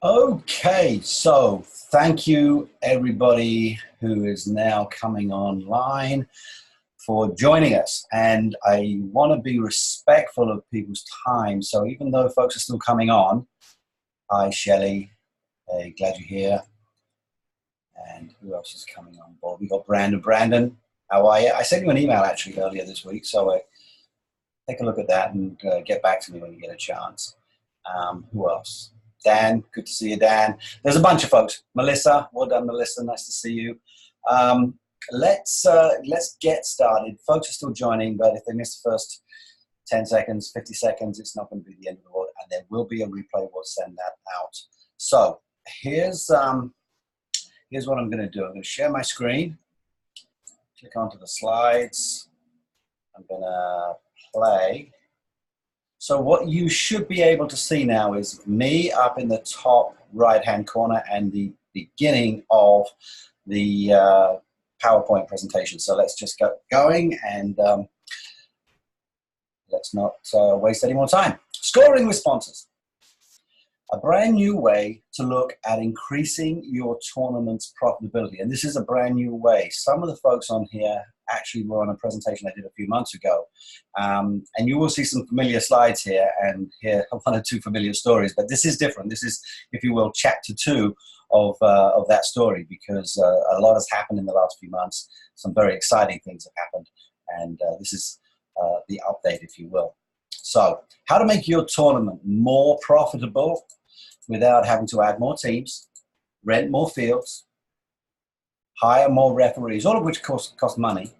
Okay, so thank you everybody who is now coming online for joining us. And I want to be respectful of people's time. So even though folks are still coming on, hi Shelley, hey, glad you're here. And who else is coming on board? We got Brandon. Brandon, how are you? I sent you an email actually earlier this week, so take a look at that and get back to me when you get a chance. Who else? Dan, good to see you, Dan. There's a bunch of folks. Melissa, well done, Melissa. Nice to see you. Let's get started. Folks are still joining, but if they miss the first 10 seconds, 50 seconds, it's not going to be the end of the world, and there will be a replay. We'll send that out. So here's what I'm going to do. I'm going to share my screen, click onto the slides. I'm going to play. So what you should be able to see now is me up in the top right-hand corner and the beginning of the PowerPoint presentation. So let's just get going and let's not waste any more time. Scoring with sponsors. A brand new way to look at increasing your tournament's profitability. And this is a brand new way. Some of the folks on here actually were on a presentation I did a few months ago. And you will see some familiar slides here and hear one or two familiar stories, but this is different. This is, if you will, chapter 2 of that story, because a lot has happened in the last few months. Some very exciting things have happened. And this is the update, if you will. So how to make your tournament more profitable without having to add more teams, rent more fields, hire more referees, all of which cost money,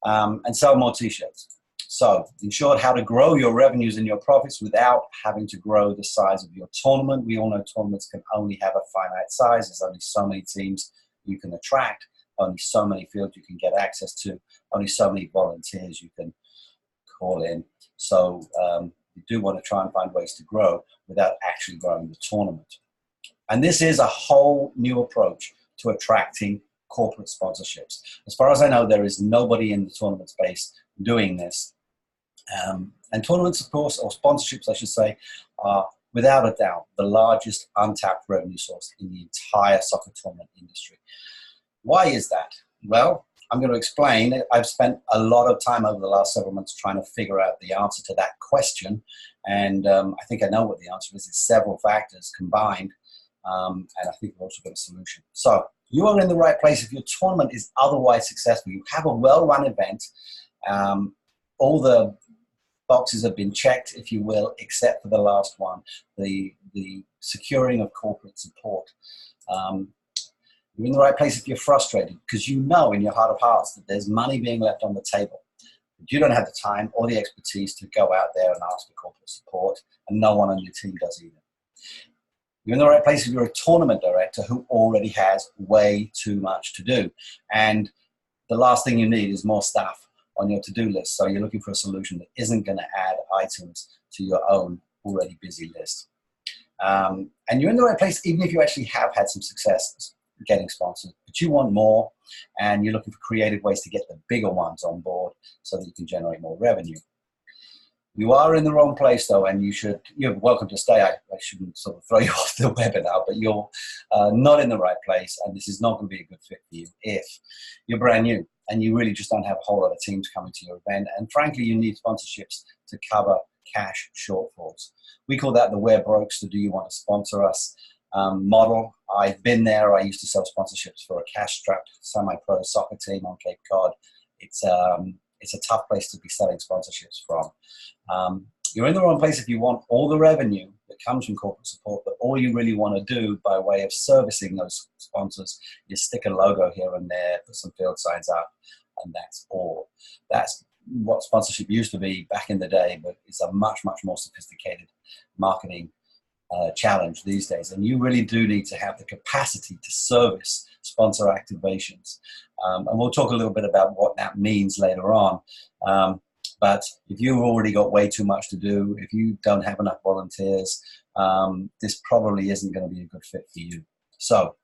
and sell more t-shirts. So in short, how to grow your revenues and your profits without having to grow the size of your tournament. We all know tournaments can only have a finite size. There's only so many teams you can attract, only so many fields you can get access to, only so many volunteers you can call in. So you do want to try and find ways to grow without actually growing the tournament. And this is a whole new approach to attracting corporate sponsorships. As far as I know, there is nobody in the tournament space doing this. And tournaments, of course, or sponsorships, I should say, are without a doubt the largest untapped revenue source in the entire soccer tournament industry. Why is that? Well, I'm going to explain. I've spent a lot of time over the last several months trying to figure out the answer to that question. And I think I know what the answer is. It's several factors combined. And I think we've also got a solution. So you are in the right place if your tournament is otherwise successful. You have a well-run event. All the boxes have been checked, if you will, except for the last one, the securing of corporate support. You're in the right place if you're frustrated, because you know in your heart of hearts that there's money being left on the table. But you don't have the time or the expertise to go out there and ask for corporate support, and no one on your team does either. You're in the right place if you're a tournament director who already has way too much to do. And the last thing you need is more staff on your to-do list. So you're looking for a solution that isn't going to add items to your own already busy list. And you're in the right place even if you actually have had some success getting sponsors, but you want more, and you're looking for creative ways to get the bigger ones on board so that you can generate more revenue. You are in the wrong place though, and you're welcome to stay. I shouldn't sort of throw you off the webinar, but you're not in the right place, and this is not going to be a good fit for you if you're brand new and you really just don't have a whole lot of teams coming to your event, and frankly you need sponsorships to cover cash shortfalls. We call that the "Where Brokes to Do You Want to Sponsor Us" model. I've been there. I used to sell sponsorships for a cash-strapped semi-pro soccer team on Cape Cod. It's a tough place to be selling sponsorships from. You're in the wrong place if you want all the revenue that comes from corporate support, but all you really want to do by way of servicing those sponsors is stick a logo here and there, put some field signs up, and that's all. That's what sponsorship used to be back in the day, but it's a much, much more sophisticated marketing challenge these days. And you really do need to have the capacity to service sponsor activations. And we'll talk a little bit about what that means later on. But if you've already got way too much to do, if you don't have enough volunteers, this probably isn't going to be a good fit for you. So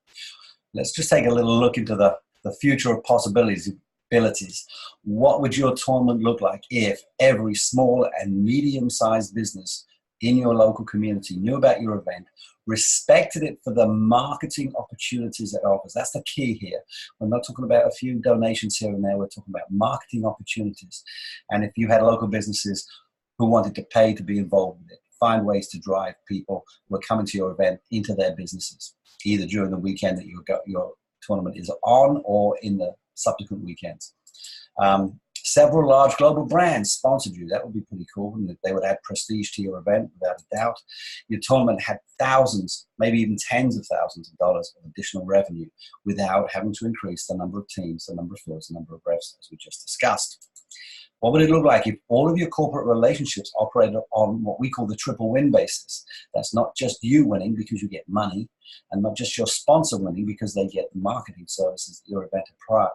let's just take a little look into the future of possibilities. What would your tournament look like if every small and medium-sized business in your local community knew about your event, respected it for the marketing opportunities it offers. That's the key here. We're not talking about a few donations here and there. We're talking about marketing opportunities. And if you had local businesses who wanted to pay to be involved with it, find ways to drive people who are coming to your event into their businesses, either during the weekend that your tournament is on or in the subsequent weekends. Several large global brands sponsored you. That would be pretty cool. And they would add prestige to your event, without a doubt. Your tournament had thousands, maybe even tens of thousands of dollars of additional revenue without having to increase the number of teams, the number of fields, the number of refs, as we just discussed. What would it look like if all of your corporate relationships operated on what we call the triple win basis? That's not just you winning because you get money, and not just your sponsor winning because they get the marketing services that your event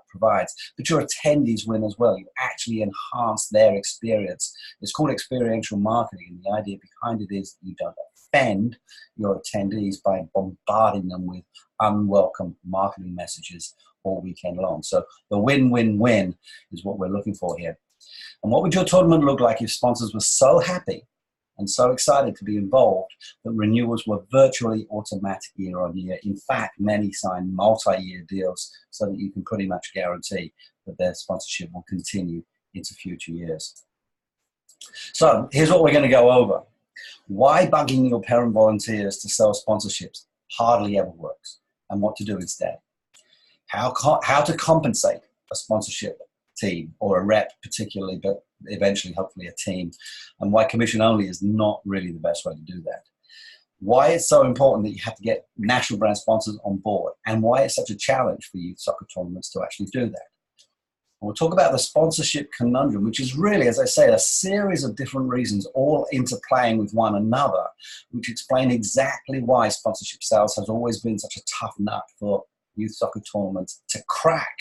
provides, but your attendees win as well. You actually enhance their experience. It's called experiential marketing, and the idea behind it is that you don't offend your attendees by bombarding them with unwelcome marketing messages all weekend long. So the win-win-win is what we're looking for here. And what would your tournament look like if sponsors were so happy and so excited to be involved that renewals were virtually automatic year on year? In fact, many sign multi-year deals so that you can pretty much guarantee that their sponsorship will continue into future years. So here's what we're going to go over. Why bugging your parent volunteers to sell sponsorships hardly ever works, and what to do instead. How to compensate a sponsorship team, or a rep particularly, but eventually hopefully a team, and why commission only is not really the best way to do that. Why it's so important that you have to get national brand sponsors on board, and why it's such a challenge for youth soccer tournaments to actually do that. And we'll talk about the sponsorship conundrum, which is really, as I say, a series of different reasons all interplaying with one another, which explain exactly why sponsorship sales has always been such a tough nut for youth soccer tournaments to crack.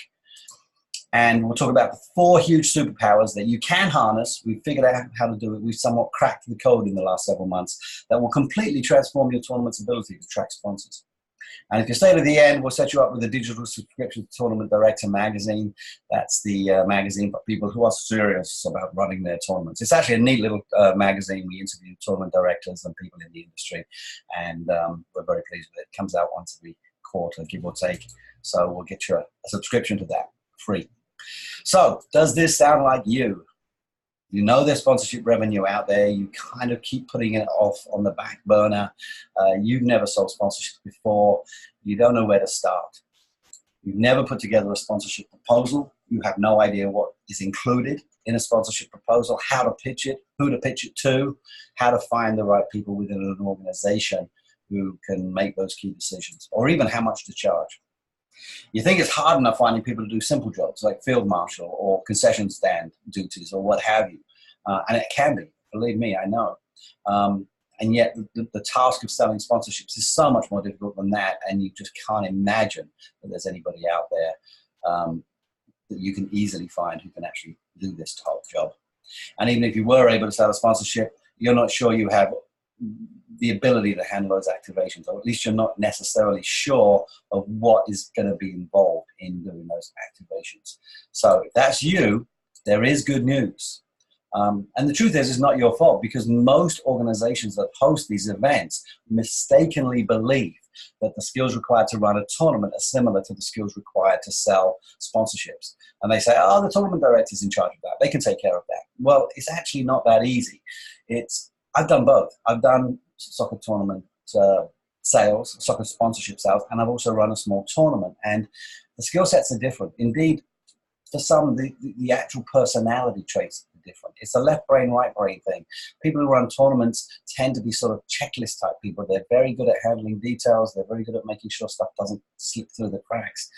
And we'll talk about the 4 huge superpowers that you can harness. We've figured out how to do it. We've somewhat cracked the code in the last several months that will completely transform your tournament's ability to attract sponsors. And if you stay to the end, we'll set you up with a digital subscription to Tournament Director magazine. That's the magazine for people who are serious about running their tournaments. It's actually a neat little magazine. We interview tournament directors and people in the industry, and we're very pleased with it. It comes out once every quarter, give or take. So we'll get you a subscription to that free. So, does this sound like you? You know there's sponsorship revenue out there. You kind of keep putting it off on the back burner. You've never sold sponsorships before. You don't know where to start. You've never put together a sponsorship proposal. You have no idea what is included in a sponsorship proposal, how to pitch it, who to pitch it to, how to find the right people within an organization who can make those key decisions, or even how much to charge. You think it's hard enough finding people to do simple jobs like field marshal or concession stand duties or what have you. And it can be, believe me, I know. And yet the task of selling sponsorships is so much more difficult than that, and you just can't imagine that there's anybody out there that you can easily find who can actually do this type of job. And even if you were able to sell a sponsorship, you're not sure you have the ability to handle those activations, or at least you're not necessarily sure of what is going to be involved in doing those activations. So if that's you, there is good news. And the truth is, it's not your fault, because most organizations that host these events mistakenly believe that the skills required to run a tournament are similar to the skills required to sell sponsorships. And they say, oh, the tournament director is in charge of that. They can take care of that. Well, it's actually not that easy. I've done both. I've done soccer tournament sales, soccer sponsorship sales, and I've also run a small tournament. And the skill sets are different. Indeed, for some, the actual personality traits are different. It's a left brain, right brain thing. People who run tournaments tend to be sort of checklist type people. They're very good at handling details. They're very good at making sure stuff doesn't slip through the cracks.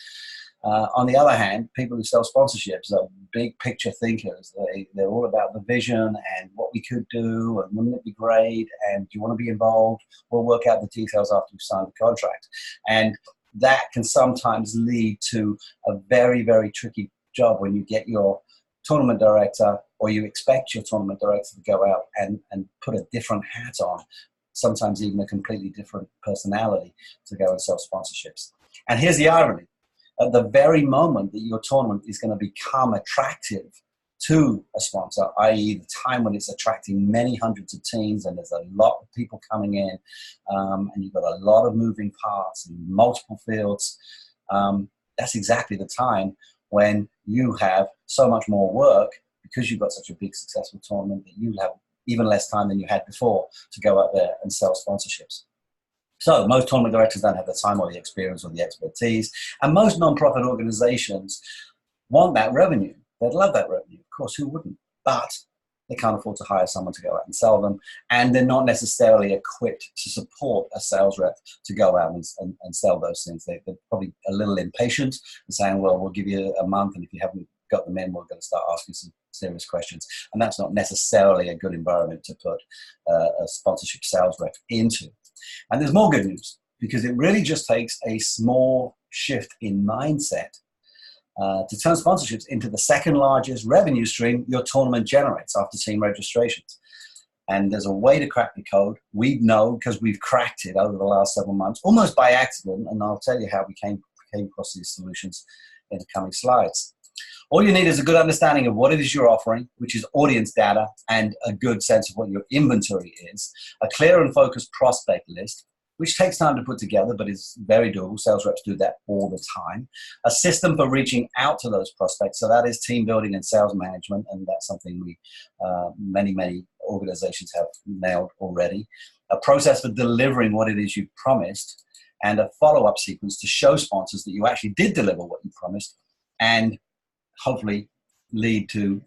On the other hand, people who sell sponsorships are big picture thinkers. They're all about the vision and what we could do, and wouldn't it be great, and do you want to be involved? We'll work out the details after you've signed the contract. And that can sometimes lead to a very, very tricky job when you get your tournament director, or you expect your tournament director to go out and put a different hat on, sometimes even a completely different personality, to go and sell sponsorships. And here's the irony. At the very moment that your tournament is going to become attractive to a sponsor, i.e. the time when it's attracting many hundreds of teams and there's a lot of people coming in, and you've got a lot of moving parts in multiple fields, that's exactly the time when you have so much more work because you've got such a big successful tournament that you have even less time than you had before to go out there and sell sponsorships. So most tournament directors don't have the time or the experience or the expertise, and most non-profit organizations want that revenue. They'd love that revenue. Of course, who wouldn't? But they can't afford to hire someone to go out and sell them, and they're not necessarily equipped to support a sales rep to go out and sell those things. They're probably a little impatient and saying, well, we'll give you a month, and if you haven't got them in, we're going to start asking some serious questions. And that's not necessarily a good environment to put a sponsorship sales rep into. And there's more good news, because it really just takes a small shift in mindset to turn sponsorships into the second largest revenue stream your tournament generates after team registrations. And there's a way to crack the code. We know because we've cracked it over the last several months, almost by accident, and I'll tell you how we came across these solutions in the coming slides. All you need is a good understanding of what it is you're offering, which is audience data, and a good sense of what your inventory is, a clear and focused prospect list, which takes time to put together, but is very doable. Sales reps do that all the time. A system for reaching out to those prospects. So that is team building and sales management, and that's something we many organizations have nailed already. A process for delivering what it is you promised, and a follow-up sequence to show sponsors that you actually did deliver what you promised, and hopefully lead to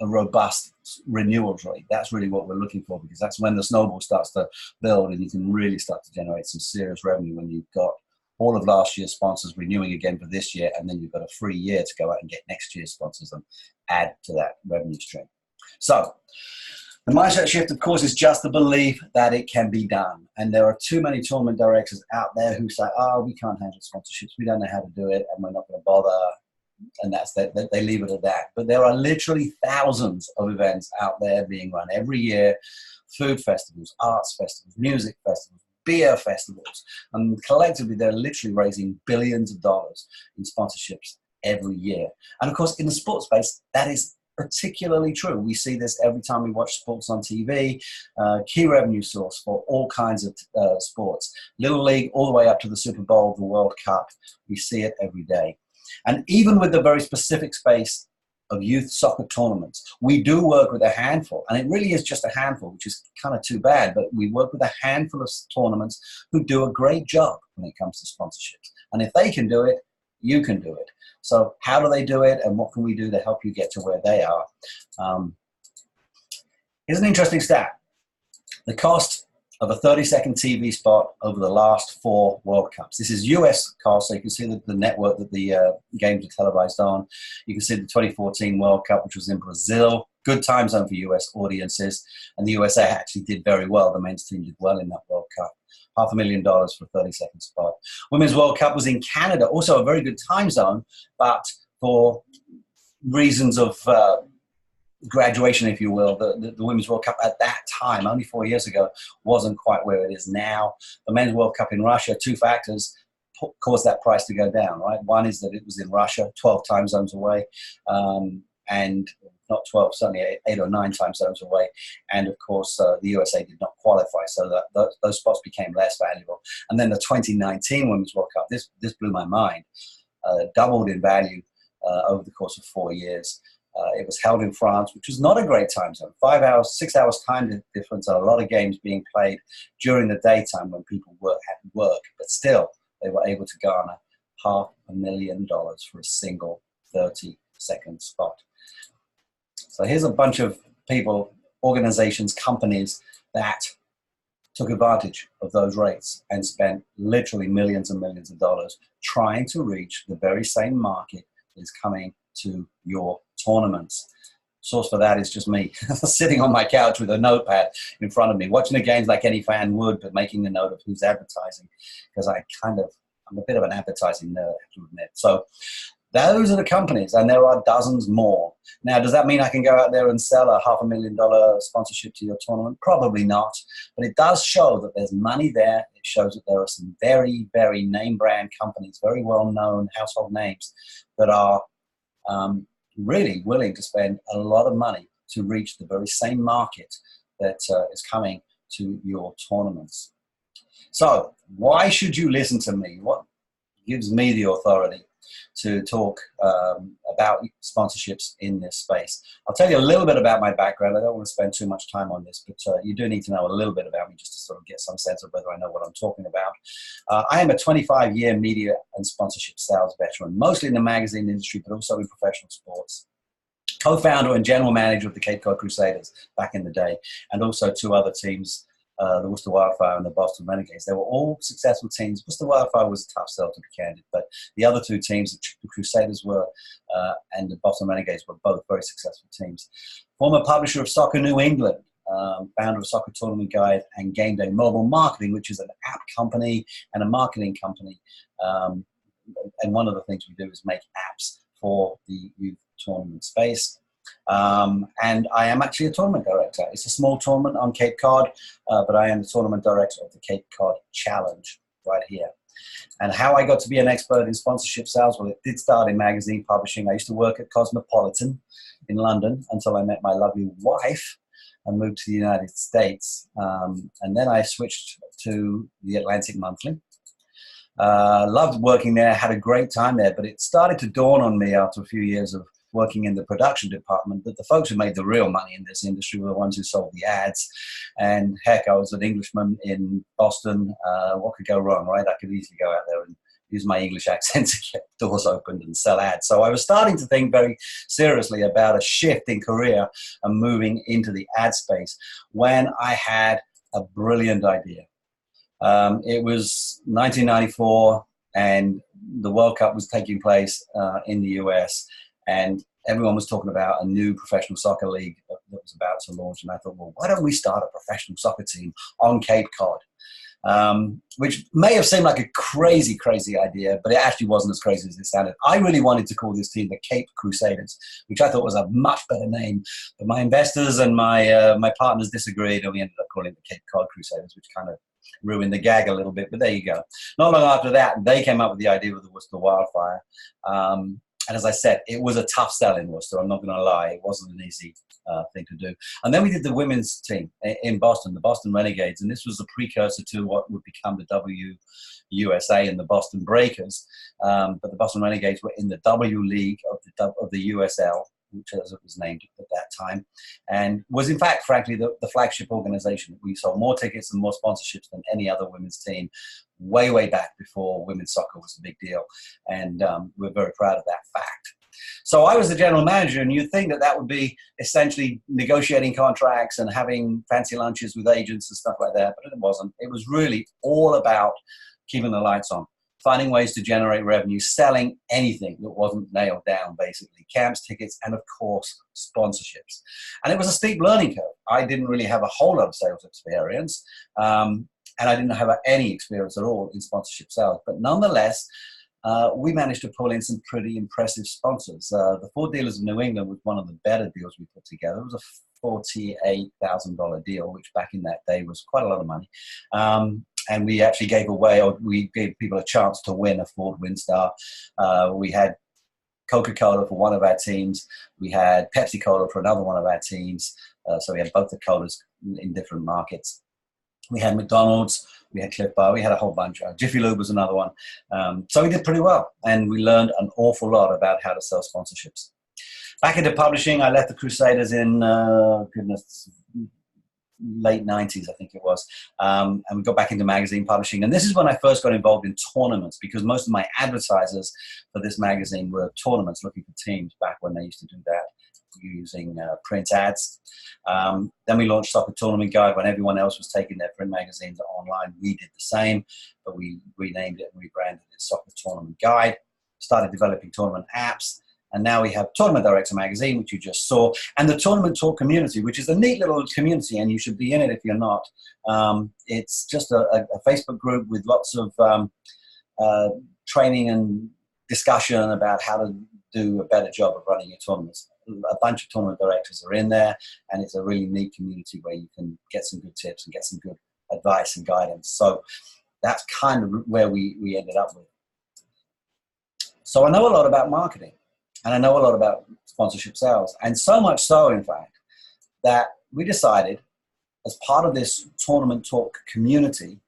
a robust renewals rate. That's really what we're looking for, because that's when the snowball starts to build and you can really start to generate some serious revenue when you've got all of last year's sponsors renewing again for this year, and then you've got a free year to go out and get next year's sponsors and add to that revenue stream. So the mindset shift, of course, is just the belief that it can be done. And there are too many tournament directors out there who say, oh, we can't handle sponsorships, we don't know how to do it, and we're not going to bother. And that's that, they leave it at that. But there are literally thousands of events out there being run every year: food festivals, arts festivals, music festivals, beer festivals, and collectively they're literally raising billions of dollars in sponsorships every year. And of course, in the sports space, that is particularly true. We see this every time we watch sports on TV, key revenue source for all kinds of sports, Little League all the way up to the Super Bowl, the World Cup. We see it every day. And even with the very specific space of youth soccer tournaments, we do work with a handful, and it really is just a handful, which is kind of too bad, but we work with a handful of tournaments who do a great job when it comes to sponsorships. And if they can do it, you can do it. So how do they do it, and what can we do to help you get to where they are? Here's an interesting stat. The cost of a 30-second TV spot over the last 4 World Cups. This is US cost, so you can see the network that the games are televised on. You can see the 2014 World Cup, which was in Brazil. Good time zone for US audiences, and the USA actually did very well. The men's team did well in that World Cup. $500,000 for a 30-second spot. Women's World Cup was in Canada, also a very good time zone, but for reasons of graduation, if you will, the Women's World Cup at that time, only 4 years ago, wasn't quite where it is now. The Men's World Cup in Russia, 2 factors caused that price to go down, right? One is that it was in Russia, 12 time zones away, and not 12, certainly 8 or 9 time zones away. And of course, the USA did not qualify, so that those spots became less valuable. And then the 2019 Women's World Cup, this blew my mind, doubled in value over the course of 4 years. It was held in France, which was not a great time zone. 5 hours, 6 hours time difference, and a lot of games being played during the daytime when people had work. But still, they were able to garner $500,000 for a single 30-second spot. So here's a bunch of people, organizations, companies that took advantage of those rates and spent literally millions and millions of dollars trying to reach the very same market that is coming to your tournaments. Source for that is just me sitting on my couch with a notepad in front of me, watching the games like any fan would, but making a note of who's advertising, because I'm a bit of an advertising nerd, I have to admit. So those are the companies, and there are dozens more. Now, does that mean I can go out there and sell a $500,000 sponsorship to your tournament? Probably not, but it does show that there's money there. It shows that there are some very, very name brand companies, very well-known household names that are really willing to spend a lot of money to reach the very same market that is coming to your tournaments. So why should you listen to me? What gives me the authority to talk about sponsorships in this space? I'll tell you a little bit about my background. I don't want to spend too much time on this, but you do need to know a little bit about me just to sort of get some sense of whether I know what I'm talking about. I am a 25-year media and sponsorship sales veteran, mostly in the magazine industry, but also in professional sports. Co-founder and general manager of the Cape Cod Crusaders back in the day, and also two other teams, the Worcester Wildfire and the Boston Renegades. They were all successful teams. Worcester Wildfire was a tough sell, to be candid, but the other two teams, the Crusaders were and the Boston Renegades, were both very successful teams. Former publisher of Soccer New England, founder of Soccer Tournament Guide and Game Day Mobile Marketing, which is an app company and a marketing company. And one of the things we do is make apps for the youth tournament space. And I am actually a tournament director. It's a small tournament on Cape Cod, but I am the tournament director of the Cape Cod Challenge right here. And how I got to be an expert in sponsorship sales, well, it did start in magazine publishing. I used to work at Cosmopolitan in London until I met my lovely wife and moved to the United States. And then I switched to the Atlantic Monthly. Loved working there, had a great time there, but it started to dawn on me after a few years of working in the production department that the folks who made the real money in this industry were the ones who sold the ads. And heck, I was an Englishman in Boston. What could go wrong, right? I could easily go out there and use my English accent to get doors opened and sell ads. So I was starting to think very seriously about a shift in career and moving into the ad space when I had a brilliant idea. It was 1994 and the World Cup was taking place in the US, and everyone was talking about a new professional soccer league that was about to launch. And I thought, well, why don't we start a professional soccer team on Cape Cod? Which may have seemed like a crazy, crazy idea, but it actually wasn't as crazy as it sounded. I really wanted to call this team the Cape Crusaders, which I thought was a much better name. But my investors and my partners disagreed, and we ended up calling it the Cape Cod Crusaders, which kind of ruined the gag a little bit. But there you go. Not long after that, they came up with the idea of the Worcester Wildfire. And as I said, it was a tough sell in Worcester. I'm not going to lie. It wasn't an easy thing to do. And then we did the women's team in Boston, the Boston Renegades. And this was the precursor to what would become the WUSA and the Boston Breakers. But the Boston Renegades were in the W League of the USL, which as it was named at that time, and was in fact, frankly, the flagship organization. We sold more tickets and more sponsorships than any other women's team way, way back before women's soccer was a big deal. And we're very proud of that fact. So I was the general manager, and you'd think that that would be essentially negotiating contracts and having fancy lunches with agents and stuff like that, but it wasn't. It was really all about keeping the lights on, finding ways to generate revenue, selling anything that wasn't nailed down, basically. Camps, tickets, and of course, sponsorships. And it was a steep learning curve. I didn't really have a whole lot of sales experience, and I didn't have any experience at all in sponsorship sales. But nonetheless, we managed to pull in some pretty impressive sponsors. The Ford Dealers of New England was one of the better deals we put together. It was a $48,000 deal, which back in that day was quite a lot of money. And we actually gave away, or we gave people a chance to win a Ford Windstar. We had Coca-Cola for one of our teams. We had Pepsi-Cola for another one of our teams. So we had both the colas in different markets. We had McDonald's, we had Cliff Bar, we had a whole bunch. Jiffy Lube was another one. So we did pretty well, and we learned an awful lot about how to sell sponsorships. Back into publishing, I left the Crusaders in, late 90s, I think it was. And we got back into magazine publishing. And this is when I first got involved in tournaments, because most of my advertisers for this magazine were tournaments, looking for teams back when they used to do that using print ads. Then we launched Soccer Tournament Guide when everyone else was taking their print magazines online. We did the same, but we renamed it and rebranded it Soccer Tournament Guide, started developing tournament apps. And now we have Tournament Director Magazine, which you just saw, and the Tournament Talk community, which is a neat little community, and you should be in it if you're not. It's just a Facebook group with lots of training and discussion about how to do a better job of running your tournaments. A bunch of tournament directors are in there, and it's a really neat community where you can get some good tips and get some good advice and guidance. So that's kind of where we ended up with. So I know a lot about marketing. and I know a lot about sponsorship sales. And so much so, in fact, that we decided, as part of this Tournament Talk community,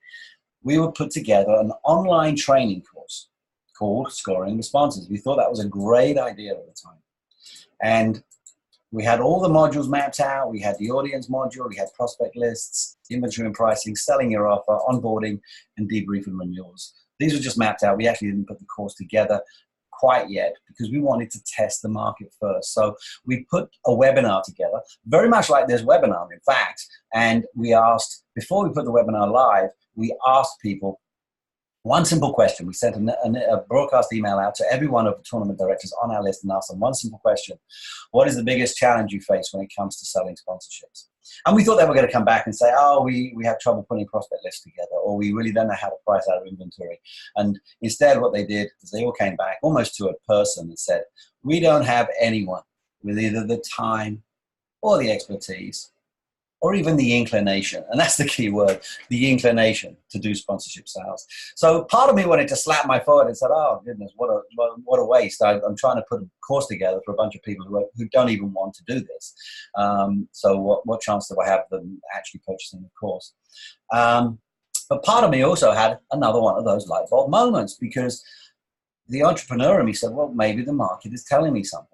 we would put together an online training course called Scoring with Sponsors. We thought that was a great idea at the time. And we had all the modules mapped out. We had the audience module, we had prospect lists, inventory and pricing, selling your offer, onboarding, and debrief and renewals. These were just mapped out. We actually didn't put the course together quite yet because we wanted to test the market first. So we put a webinar together, very much like this webinar, in fact. And we asked, before we put the webinar live, we asked people one simple question. We sent a broadcast email out to every one of the tournament directors on our list and asked them one simple question. What is the biggest challenge you face when it comes to selling sponsorships? And we thought they were going to come back and say, oh, we have trouble putting prospect lists together, or we really don't know how to price out of inventory. And instead what they did is they all came back almost to a person and said, we don't have anyone with either the time or the expertise or even the inclination. And that's the key word, the inclination to do sponsorship sales. So part of me wanted to slap my forehead and said, oh, goodness, what a waste. I'm trying to put a course together for a bunch of people who don't even want to do this. So what chance do I have of them actually purchasing the course? But part of me also had another one of those light bulb moments, because the entrepreneur in me said, well, maybe the market is telling me something.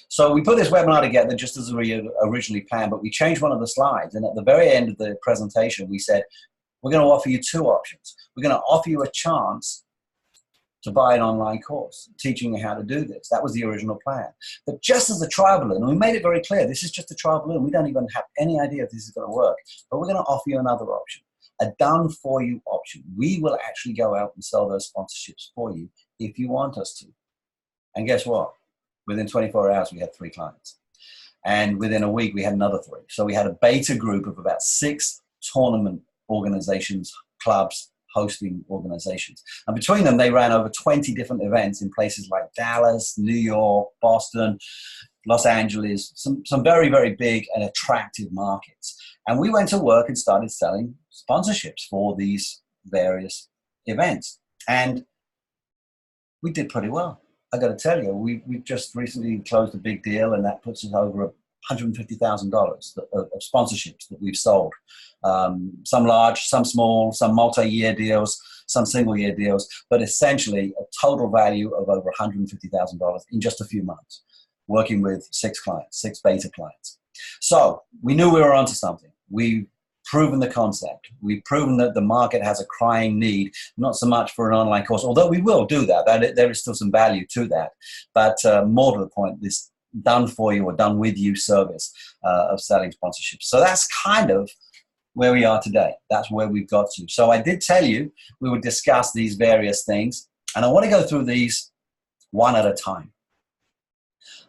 So we put this webinar together just as we originally planned, but we changed one of the slides. And at the very end of the presentation, we said, we're going to offer you two options. We're going to offer you a chance to buy an online course teaching you how to do this. That was the original plan. But just as a trial balloon, and we made it very clear, this is just a trial balloon. We don't even have any idea if this is going to work. But we're going to offer you another option, a done-for-you option. We will actually go out and sell those sponsorships for you if you want us to. And guess what? Within 24 hours, we had 3 clients. And within a week, we had another 3. So we had a beta group of about 6 tournament organizations, clubs, hosting organizations. And between them, they ran over 20 different events in places like Dallas, New York, Boston, Los Angeles, some very, very big and attractive markets. And we went to work and started selling sponsorships for these various events. And we did pretty well. I got to tell you, we've just recently closed a big deal, and that puts us over $150,000 of sponsorships that we've sold. Some large, some small, some multi-year deals, some single-year deals, but essentially a total value of over $150,000 in just a few months, working with 6 clients, 6 beta clients. So we knew we were onto something. We've proven the concept. We've proven that the market has a crying need, not so much for an online course, although we will do that. There is still some value to that. But more to the point, this done for you or done with you service of selling sponsorships. So that's kind of where we are today. That's where we've got to. So I did tell you we would discuss these various things, and I want to go through these one at a time.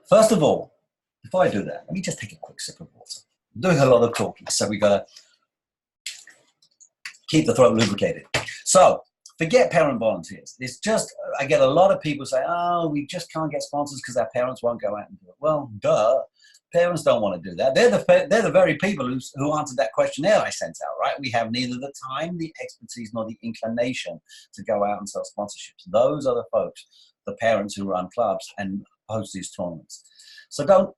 First of all, before I do that, let me just take a quick sip of water. I'm doing a lot of talking, so we got to keep the throat lubricated. So forget parent volunteers. It's just, I get a lot of people say, oh, we just can't get sponsors because our parents won't go out and do it. Well, duh. Parents don't want to do that. They're the very people who answered that questionnaire I sent out, right? We have neither the time, the expertise, nor the inclination to go out and sell sponsorships. Those are the folks, the parents who run clubs and host these tournaments. So don't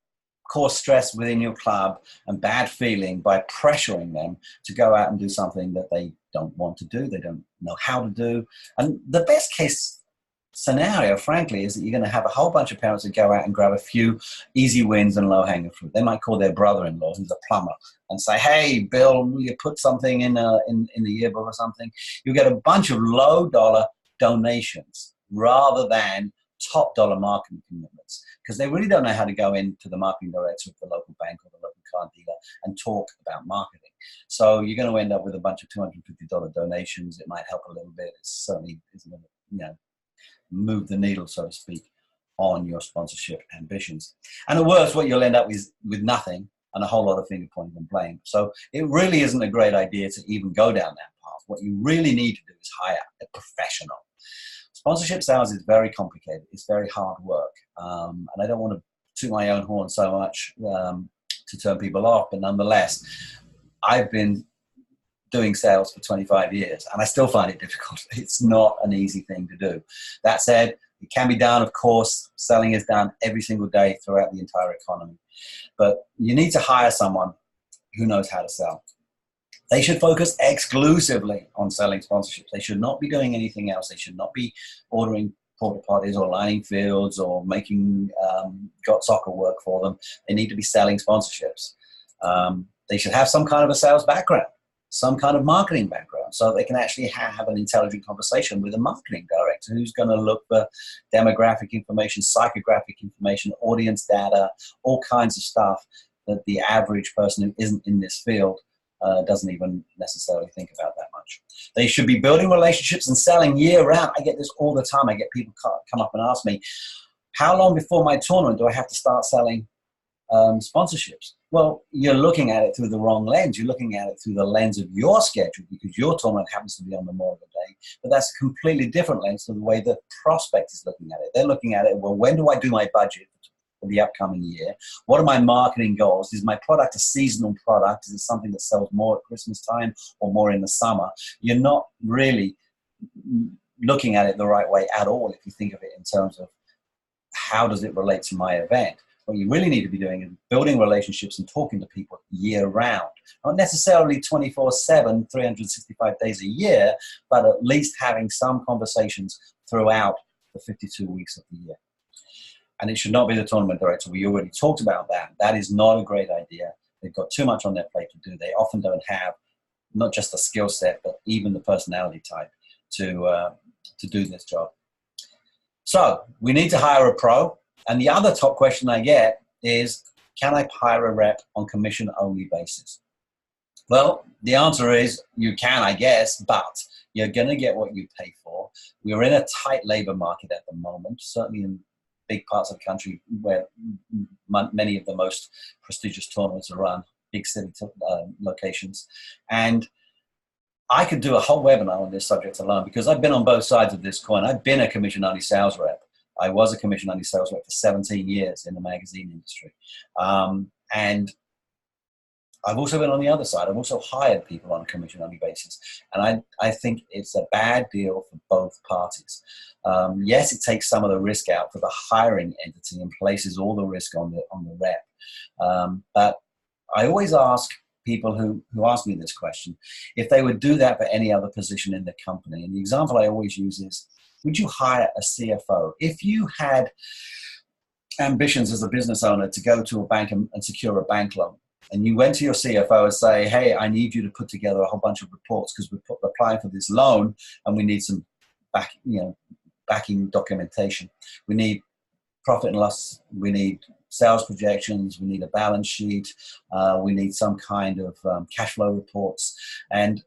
cause stress within your club and bad feeling by pressuring them to go out and do something that they don't want to do, they don't know how to do. And the best case scenario, frankly, is that you're going to have a whole bunch of parents that go out and grab a few easy wins and low-hanging fruit. They might call their brother-in-law, who's a plumber, and say, hey, Bill, will you put something in the yearbook or something? You'll get a bunch of low-dollar donations rather than top-dollar marketing commitments, because they really don't know how to go into the marketing director of the local bank or the local car dealer and talk about marketing. So you're going to end up with a bunch of $250 donations. It might help a little bit. It certainly isn't going to, move the needle, so to speak, on your sponsorship ambitions. And at worst, what you'll end up with nothing and a whole lot of finger pointing and blame. So it really isn't a great idea to even go down that path. What you really need to do is hire a professional. Sponsorship sales is very complicated. It's very hard work. And I don't want to toot my own horn so much to turn people off, but nonetheless, I've been doing sales for 25 years and I still find it difficult. It's not an easy thing to do. That said, It can be done, of course. Selling is done every single day throughout the entire economy. But you need to hire someone who knows how to sell. They should focus exclusively on selling sponsorships. They should not be doing anything else. They should not be ordering porta potties or lining fields or making got soccer work for them. They need to be selling sponsorships. They should have some kind of a sales background, some kind of marketing background, so they can actually have an intelligent conversation with a marketing director who's going to look for demographic information, psychographic information, audience data, all kinds of stuff that the average person who isn't in this field doesn't even necessarily think about that much. They should be building relationships and selling year round. I get this all the time. I get people come up and ask me, how long before my tournament do I have to start selling sponsorships? Well, you're looking at it through the wrong lens. You're looking at it through the lens of your schedule because your tournament happens to be on the Memorial Day. But that's a completely different lens to the way the prospect is looking at it. They're looking at it, well, when do I do my budget for the upcoming year? What are my marketing goals? Is my product a seasonal product? Is it something that sells more at Christmas time or more in the summer? You're not really looking at it the right way at all if you think of it in terms of how does it relate to my event. What you really need to be doing is building relationships and talking to people year round. Not necessarily 24/7, 365 days a year, but at least having some conversations throughout the 52 weeks of the year. And it should not be the tournament director. We already talked about that. That is not a great idea. They've got too much on their plate to do. They often don't have not just the skill set, but even the personality type to do this job. So we need to hire a pro. And the other top question I get is, can I hire a rep on commission-only basis? Well, the answer is you can, I guess, but you're going to get what you pay for. We're in a tight labor market at the moment, certainly in big parts of the country where many of the most prestigious tournaments are run, big city locations. And I could do a whole webinar on this subject alone because I've been on both sides of this coin. I've been a commission-only sales rep. I was a commission-only sales rep for 17 years in the magazine industry. And I've also been on the other side. I've also hired people on a commission-only basis. And I think it's a bad deal for both parties. Yes, it takes some of the risk out for the hiring entity and places all the risk on the rep. But I always ask people who ask me this question if they would do that for any other position in the company. And the example I always use is, would you hire a CFO? If you had ambitions as a business owner to go to a bank and secure a bank loan, and you went to your CFO and say, hey, I need you to put together a whole bunch of reports because we're applying for this loan and we need some backing documentation. We need profit and loss. We need sales projections. We need a balance sheet. We need some kind of cash flow reports. And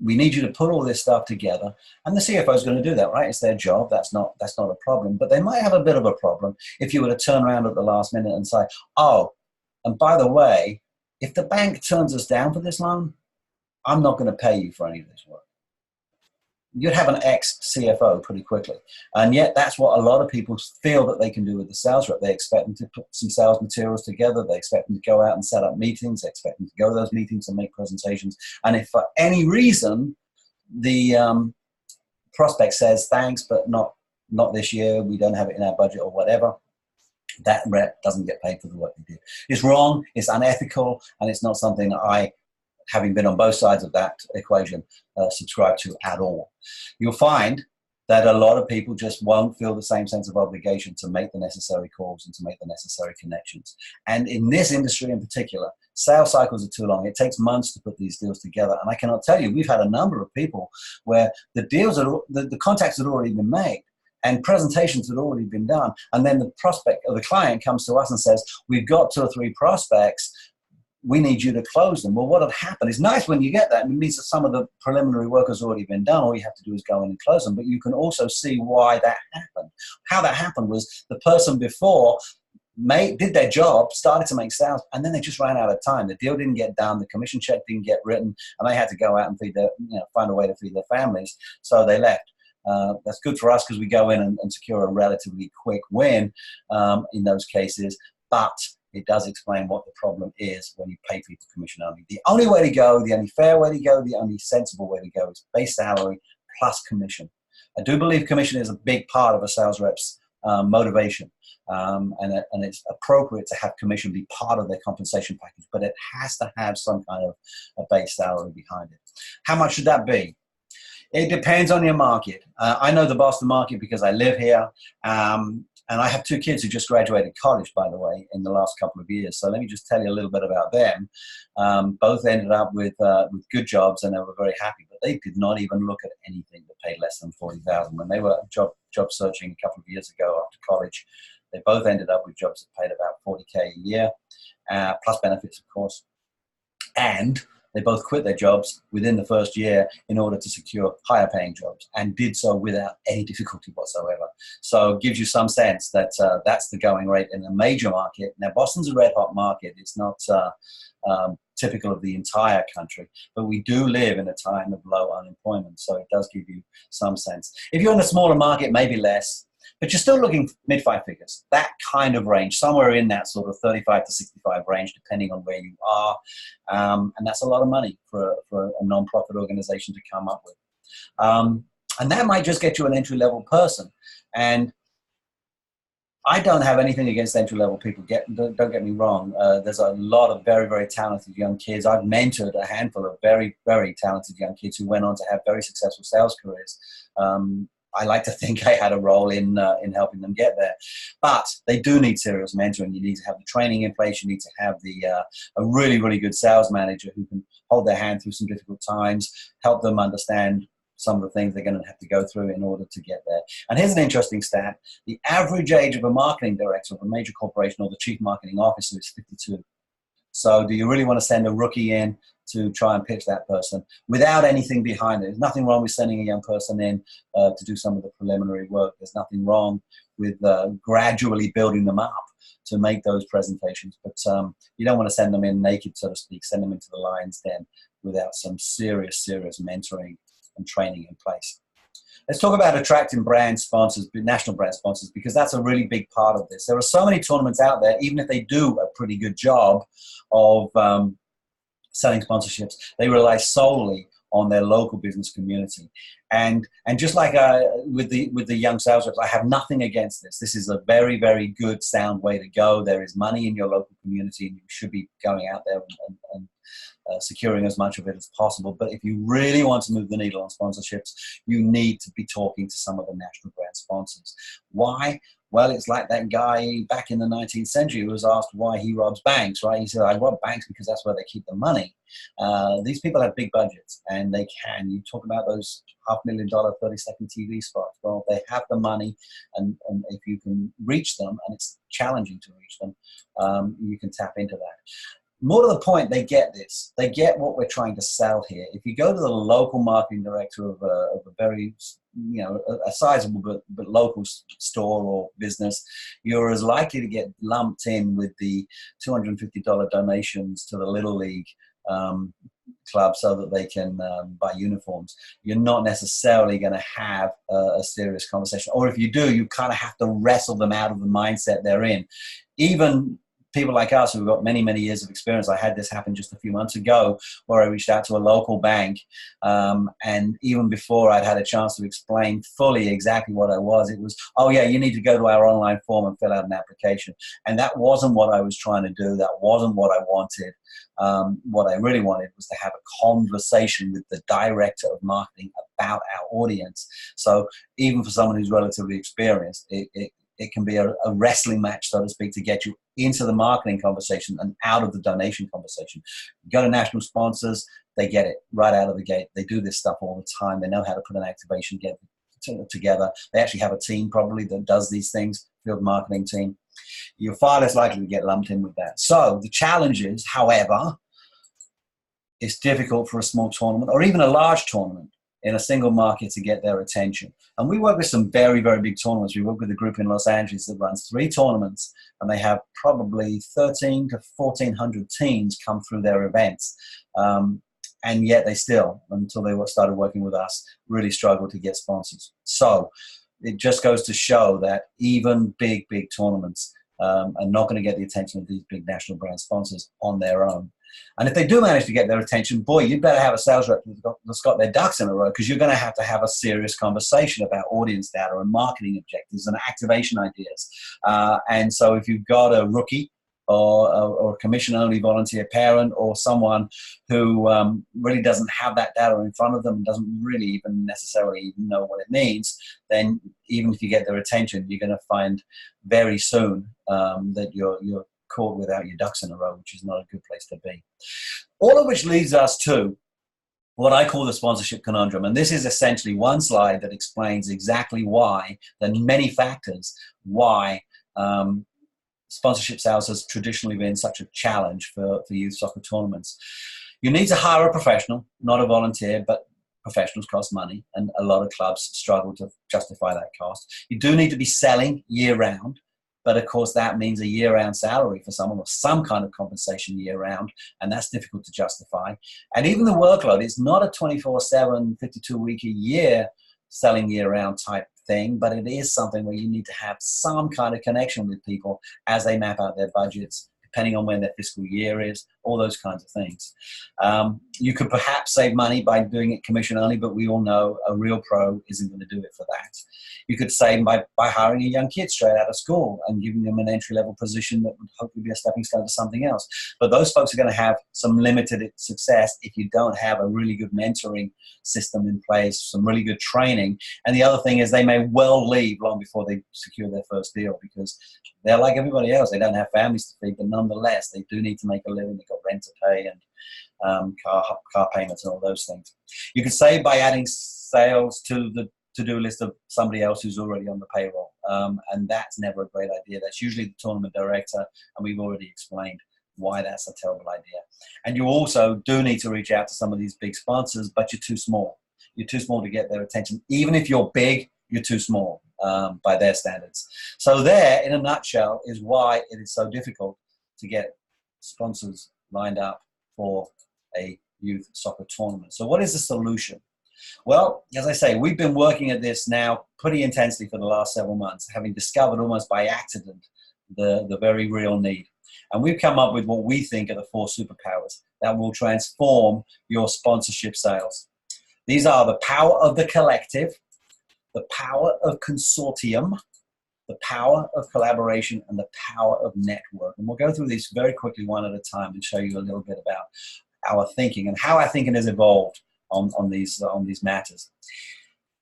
we need you to put all this stuff together, and the CFO is going to do that, right? It's their job. That's not a problem. But they might have a bit of a problem if you were to turn around at the last minute and say, oh, and by the way, if the bank turns us down for this loan, I'm not going to pay you for any of this work. You'd have an ex-CFO pretty quickly. And yet that's what a lot of people feel that they can do with the sales rep. They expect them to put some sales materials together. They expect them to go out and set up meetings. They expect them to go to those meetings and make presentations. And if for any reason the prospect says, thanks, but not this year, we don't have it in our budget or whatever, that rep doesn't get paid for the work they did. It's wrong, it's unethical, and it's not something that I, having been on both sides of that equation, subscribe to at all. You'll find that a lot of people just won't feel the same sense of obligation to make the necessary calls and to make the necessary connections. And in this industry in particular, sales cycles are too long. It takes months to put these deals together. And I cannot tell you, we've had a number of people where the deals, the contacts had already been made and presentations had already been done. And then the prospect or the client comes to us and says, we've got 2 or 3 prospects. We need you to close them. Well, what had happened is nice when you get that. It means that some of the preliminary work has already been done. All you have to do is go in and close them. But you can also see why that happened. How that happened was the person before did their job, started to make sales, and then they just ran out of time. The deal didn't get done. The commission check didn't get written, and they had to go out and find a way to feed their families. So they left. That's good for us because we go in and secure a relatively quick win in those cases. But it does explain what the problem is when you pay people commission only. The only way to go, the only fair way to go, the only sensible way to go is base salary plus commission. I do believe commission is a big part of a sales rep's motivation, and it's appropriate to have commission be part of their compensation package, but it has to have some kind of a base salary behind it. How much should that be? It depends on your market. I know the Boston market because I live here, and I have 2 kids who just graduated college, by the way, in the last couple of years. So let me just tell you a little bit about them. Both ended up with good jobs, and they were very happy. But they did not even look at anything that paid less than $40,000 when they were job searching a couple of years ago after college. They both ended up with jobs that paid about $40K a year, plus benefits, of course. And they both quit their jobs within the first year in order to secure higher paying jobs, and did so without any difficulty whatsoever. So it gives you some sense that that's the going rate in a major market. Now, Boston's a red hot market. It's not typical of the entire country, but we do live in a time of low unemployment. So it does give you some sense. If you're in a smaller market, maybe less, but you're still looking mid 5 figures, that kind of range, somewhere in that sort of 35 to 65 range, depending on where you are. And that's a lot of money for a non-profit organization to come up with. And that might just get you an entry-level person. And I don't have anything against entry-level people. Don't get me wrong. There's a lot of very, very talented young kids. I've mentored a handful of very, very talented young kids who went on to have very successful sales careers. I like to think I had a role in helping them get there, but they do need serious mentoring. You need to have the training in place. You need to have a really, really good sales manager who can hold their hand through some difficult times, help them understand some of the things they're going to have to go through in order to get there. And here's an interesting stat. The average age of a marketing director of a major corporation or the chief marketing officer is 52. So do you really want to send a rookie in to try and pitch that person without anything behind it? There's nothing wrong with sending a young person in to do some of the preliminary work. There's nothing wrong with gradually building them up to make those presentations. But you don't want to send them in naked, so to speak, send them into the lion's den without some serious mentoring and training in place. Let's talk about attracting brand sponsors, national brand sponsors, because that's a really big part of this. There are so many tournaments out there, even if they do a pretty good job of selling sponsorships, they rely solely on their local business community. And just like with the young sales reps, I have nothing against this. This is a very, very good, sound way to go. There is money in your local community, and you should be going out there and securing as much of it as possible. But if you really want to move the needle on sponsorships, you need to be talking to some of the national brand sponsors. Why? Well, it's like that guy back in the 19th century who was asked why he robs banks, right? He said, I rob banks because that's where they keep the money. These people have big budgets, and they can. You talk about those $500,000 30-second TV spots. Well, they have the money, and if you can reach them, and it's challenging to reach them, you can tap into that. More to the point, they get this. They get what we're trying to sell here. If you go to the local marketing director of a very, a sizable but local store or business, you're as likely to get lumped in with the $250 donations to the Little League club so that they can buy uniforms. You're not necessarily going to have a serious conversation. Or if you do, you kind of have to wrestle them out of the mindset they're in. Even people like us who've got many, many years of experience. I had this happen just a few months ago where I reached out to a local bank, and even before I'd had a chance to explain fully exactly what I was, it was, oh yeah, you need to go to our online form and fill out an application. And that wasn't what I was trying to do. That wasn't what I wanted. What I really wanted was to have a conversation with the director of marketing about our audience. So even for someone who's relatively experienced, it can be a wrestling match, so to speak, to get you into the marketing conversation and out of the donation conversation. Go to national sponsors, they get it right out of the gate. They do this stuff all the time. They know how to put an activation together. They actually have a team probably that does these things, field marketing team. You're far less likely to get lumped in with that. So the challenge is, however, it's difficult for a small tournament or even a large tournament in a single market to get their attention. And we work with some very, very big tournaments. We work with a group in Los Angeles that runs 3 tournaments, and they have probably 1,300 to 1,400 teams come through their events. And yet they still, until they started working with us, really struggle to get sponsors. So it just goes to show that even big tournaments are not going to get the attention of these big national brand sponsors on their own. And if they do manage to get their attention, boy, you better have a sales rep that's got their ducks in a row, because you're going to have a serious conversation about audience data and marketing objectives and activation ideas. And so if you've got a rookie or a commission-only volunteer parent, or someone who really doesn't have that data in front of them and doesn't really even necessarily know what it means, then even if you get their attention, you're going to find very soon that you're caught without your ducks in a row, which is not a good place to be. All of which leads us to what I call the sponsorship conundrum. And this is essentially one slide that explains exactly why, the many factors why sponsorship sales has traditionally been such a challenge for youth soccer tournaments. You need to hire a professional, not a volunteer, but professionals cost money, and a lot of clubs struggle to justify that cost. You do need to be selling year-round, but of course that means a year-round salary for someone, or some kind of compensation year-round, and that's difficult to justify. And even the workload, it's not a 24/7, 52-week-a-year selling year-round type thing, but it is something where you need to have some kind of connection with people as they map out their budgets, depending on when their fiscal year is, all those kinds of things. You could perhaps save money by doing it commission only, but we all know a real pro isn't going to do it for that. You could save by hiring a young kid straight out of school and giving them an entry-level position that would hopefully be a stepping stone to something else. But those folks are going to have some limited success if you don't have a really good mentoring system in place, some really good training. And the other thing is, they may well leave long before they secure their first deal, because they're like everybody else. They don't have families to feed, but nonetheless, they do need to make a living. They've got rent to pay and car payments and all those things. You can save by adding sales to the to-do list of somebody else who's already on the payroll. And that's never a great idea. That's usually the tournament director, and we've already explained why that's a terrible idea. And you also do need to reach out to some of these big sponsors, but you're too small. You're too small to get their attention. Even if you're big, you're too small by their standards. So there, in a nutshell, is why it is so difficult to get sponsors lined up for a youth soccer tournament. So what is the solution? Well, as I say, we've been working at this now pretty intensely for the last several months, having discovered almost by accident the very real need. And we've come up with what we think are the 4 superpowers that will transform your sponsorship sales. These are the power of the collective, the power of consortium, the power of collaboration, and the power of network. And we'll go through these very quickly one at a time and show you a little bit about our thinking and how our thinking has evolved on these matters.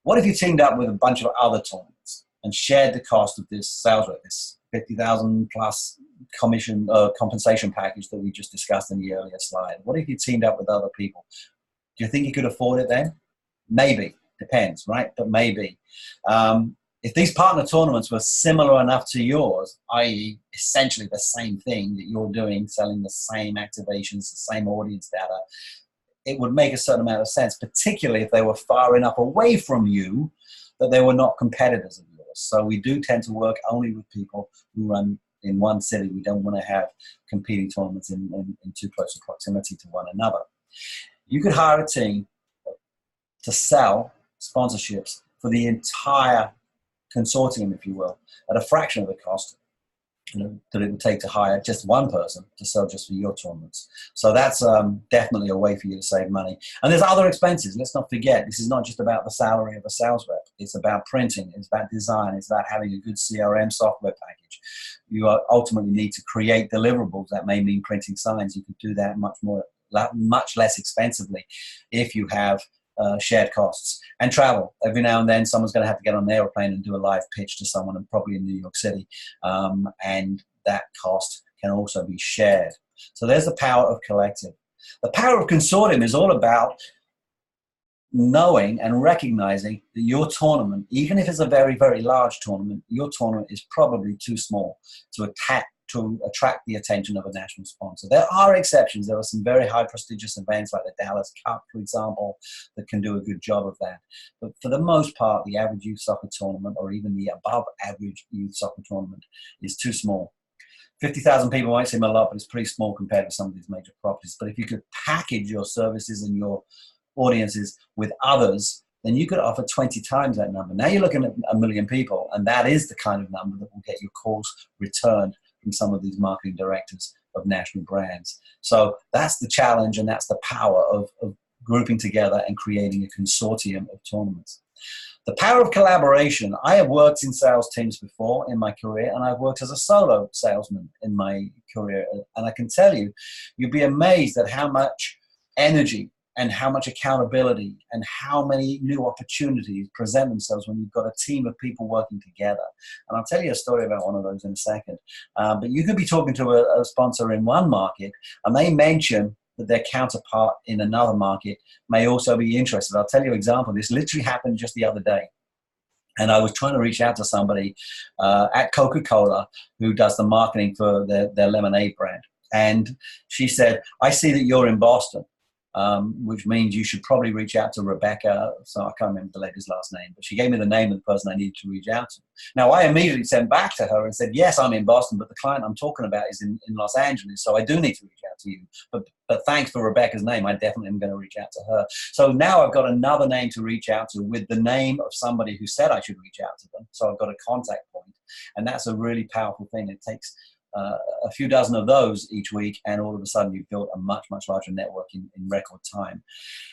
What if you teamed up with a bunch of other tournaments and shared the cost of this sales rep, this 50,000 plus compensation package that we just discussed in the earlier slide? What if you teamed up with other people? Do you think you could afford it then? Maybe. Depends, right? But maybe. If these partner tournaments were similar enough to yours, i.e. essentially the same thing that you're doing, selling the same activations, the same audience data, it would make a certain amount of sense, particularly if they were far enough away from you that they were not competitors of yours. So we do tend to work only with people who run in one city. We don't want to have competing tournaments in too close a proximity to one another. You could hire a team to sell sponsorships for the entire consortium, if you will, at a fraction of the cost that it would take to hire just one person to sell just for your tournaments. So that's definitely a way for you to save money. And there's other expenses. Let's not forget, this is not just about the salary of a sales rep. It's about printing. It's about design. It's about having a good CRM software package. You ultimately need to create deliverables. That may mean printing signs. You could do that much less expensively if you have shared costs. And travel. Every now and then someone's going to have to get on an airplane and do a live pitch to someone, and probably in New York City, and that cost can also be shared. So there's the power of collective. The power of consortium is all about knowing and recognizing that your tournament, even if it's a very, very large tournament, your tournament is probably too small to attract the attention of a national sponsor. There are exceptions. There are some very high prestigious events like the Dallas Cup, for example, that can do a good job of that. But for the most part, the average youth soccer tournament, or even the above average youth soccer tournament, is too small. 50,000 people might seem a lot, but it's pretty small compared to some of these major properties. But if you could package your services and your audiences with others, then you could offer 20 times that number. Now you're looking at 1 million people, and that is the kind of number that will get your calls returned from some of these marketing directors of national brands. So that's the challenge, and that's the power of grouping together and creating a consortium of tournaments. The power of collaboration. I have worked in sales teams before in my career, and I've worked as a solo salesman in my career. And I can tell you, you'd be amazed at how much energy and how much accountability and how many new opportunities present themselves when you've got a team of people working together. And I'll tell you a story about one of those in a second. But you could be talking to a sponsor in one market, and they mention that their counterpart in another market may also be interested. I'll tell you an example. This literally happened just the other day. And I was trying to reach out to somebody at Coca-Cola who does the marketing for their lemonade brand. And she said, I see that you're in Boston, which means you should probably reach out to Rebecca. So I can't remember the lady's last name, but she gave me the name of the person I needed to reach out to. Now, I immediately sent back to her and said, yes, I'm in Boston, but the client I'm talking about is in Los Angeles, so I do need to reach out to you. But thanks for Rebecca's name. I definitely am going to reach out to her. So now I've got another name to reach out to with the name of somebody who said I should reach out to them. So I've got a contact point, and that's a really powerful thing. It takes a few dozen of those each week, and all of a sudden you've built a much, much larger network in record time.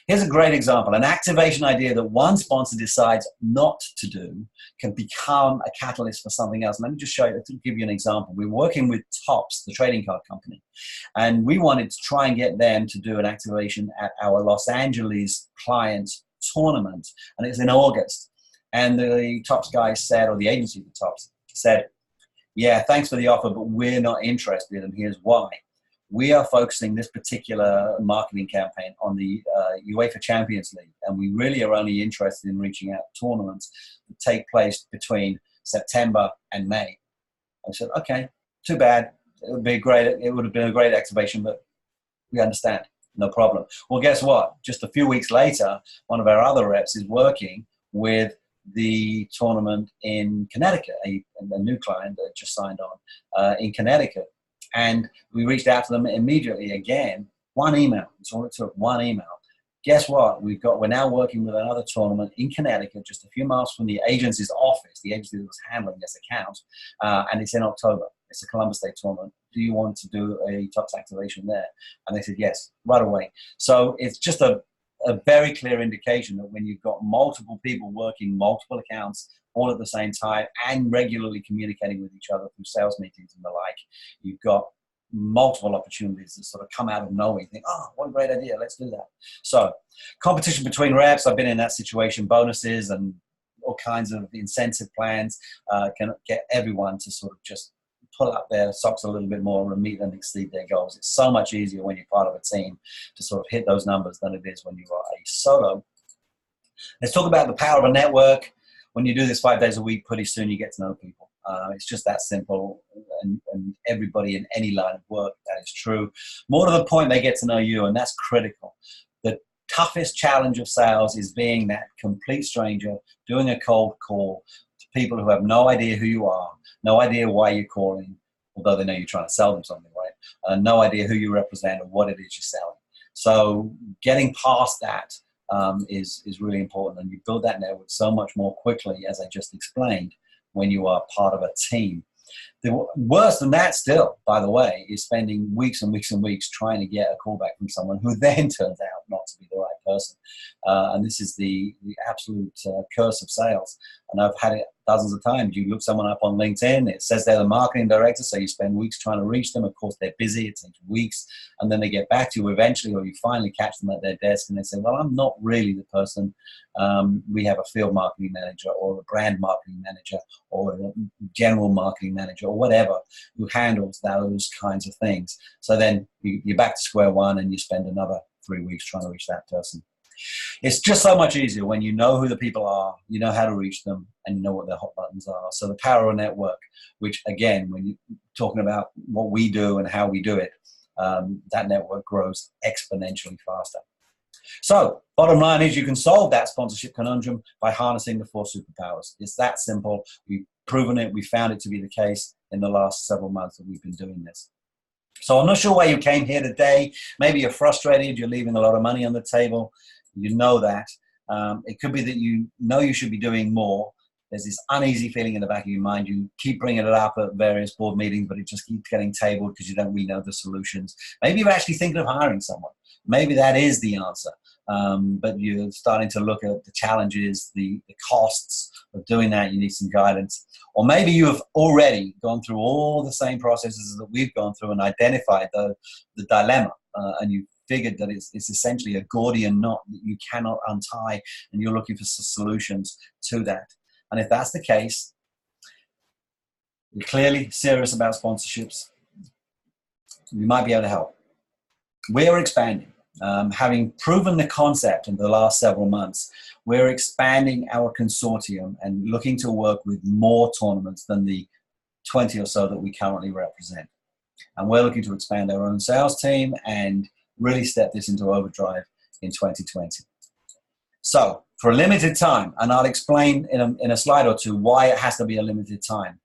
Here's a great example. An activation idea that one sponsor decides not to do can become a catalyst for something else. Let me just show you, to give you an example. We're working with Topps, the trading card company, and we wanted to try and get them to do an activation at our Los Angeles client tournament, and it's in August. And the Topps guy said, or the agency of the Topps said, yeah, thanks for the offer, but we're not interested, and here's why. We are focusing this particular marketing campaign on the UEFA Champions League, and we really are only interested in reaching out to tournaments that take place between September and May. I said, okay, too bad. It would have been a great activation, but we understand, no problem. Well, guess what? Just a few weeks later, one of our other reps is working with the tournament in Connecticut, a new client that just signed on in Connecticut. And we reached out to them immediately again, one email. It's all it took, one email. Guess what? We're now working with another tournament in Connecticut, just a few miles from the agency's office, the agency that was handling this account, and it's in October. It's a Columbus Day tournament. Do you want to do a Topps activation there? And they said yes, right away. So it's just a very clear indication that when you've got multiple people working multiple accounts all at the same time and regularly communicating with each other through sales meetings and the like, you've got multiple opportunities that sort of come out of nowhere. You think, oh, what a great idea, let's do that. So competition between reps, I've been in that situation, bonuses and all kinds of incentive plans can get everyone to sort of just pull up their socks a little bit more and meet and exceed their goals. It's so much easier when you're part of a team to sort of hit those numbers than it is when you are a solo. Let's talk about the power of a network. When you do this 5 days a week, pretty soon you get to know people. It's just that simple, and everybody in any line of work, that is true. More to the point, they get to know you, and that's critical. The toughest challenge of sales is being that complete stranger, doing a cold call to people who have no idea who you are, no idea why you're calling, although they know you're trying to sell them something, right? No idea who you represent or what it is you're selling. So getting past that is really important, and you build that network so much more quickly, as I just explained, when you are part of a team. The worse than that still, by the way, is spending weeks and weeks and weeks trying to get a call back from someone who then turns out not to be the right person. And this is the absolute curse of sales. And I've had it dozens of times. You look someone up on LinkedIn, it says they're the marketing director, so you spend weeks trying to reach them. Of course, they're busy, it takes weeks, and then they get back to you eventually, or you finally catch them at their desk and they say, well, I'm not really the person. We have a field marketing manager or a brand marketing manager or a general marketing manager or whatever who handles those kinds of things. So then you're back to square one and you spend another 3 weeks trying to reach that person. It's just so much easier when you know who the people are, you know how to reach them, and you know what their hot buttons are. So the power of a network, which again, when you're talking about what we do and how we do it, that network grows exponentially faster. So bottom line is you can solve that sponsorship conundrum by harnessing the 4 superpowers. It's that simple. We've proven it. We found it to be the case in the last several months that we've been doing this. So I'm not sure why you came here today. Maybe you're frustrated. You're leaving a lot of money on the table. You know that. It could be that you know you should be doing more. there's this uneasy feeling in the back of your mind. You keep bringing it up at various board meetings, but it just keeps getting tabled because you don't really know the solutions. Maybe you're actually thinking of hiring someone. Maybe that is the answer. But you're starting to look at the challenges, the costs of doing that. You need some guidance. Or maybe you have already gone through all the same processes that we've gone through and identified the dilemma, and you figured that it's essentially a Gordian knot that you cannot untie, and you're looking for solutions to that. And if that's the case, you're clearly serious about sponsorships, we might be able to help. We're expanding. Having proven the concept in the last several months, we're expanding our consortium and looking to work with more tournaments than the 20 or so that we currently represent. And we're looking to expand our own sales team and really step this into overdrive in 2020. So for a limited time, and I'll explain in a slide or two why it has to be a limited time,